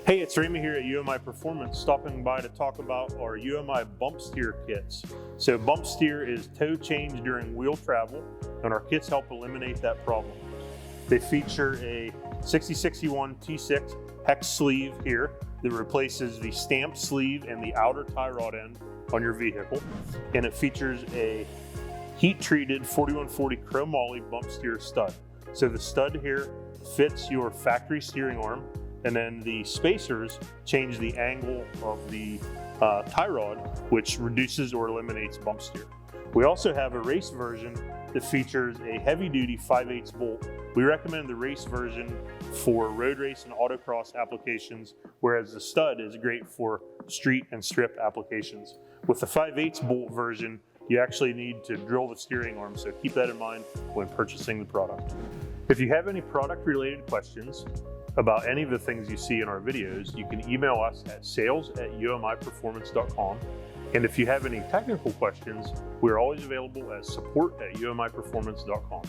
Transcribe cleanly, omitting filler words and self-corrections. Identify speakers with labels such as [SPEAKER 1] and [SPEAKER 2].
[SPEAKER 1] Hey, it's Ramy here at UMI Performance, stopping by to talk about our UMI bump steer kits. So bump steer is toe change during wheel travel, and our kits help eliminate that problem. They feature a 6061 T6 hex sleeve here that replaces the stamp sleeve and the outer tie rod end on your vehicle. And it features a heat-treated 4140 chromoly bump steer stud. So the stud here fits your factory steering arm, and then the spacers change the angle of the tie rod, which reduces or eliminates bump steer. We also have a race version that features a heavy-duty 5/8 bolt. We recommend the race version for road race and autocross applications, whereas the stud is great for street and strip applications. With the 5/8 bolt version, you actually need to drill the steering arm, so keep that in mind when purchasing the product. If you have any product-related questions about any of the things you see in our videos, you can email us at sales@umiperformance.com. And if you have any technical questions, we're always available at support@umiperformance.com.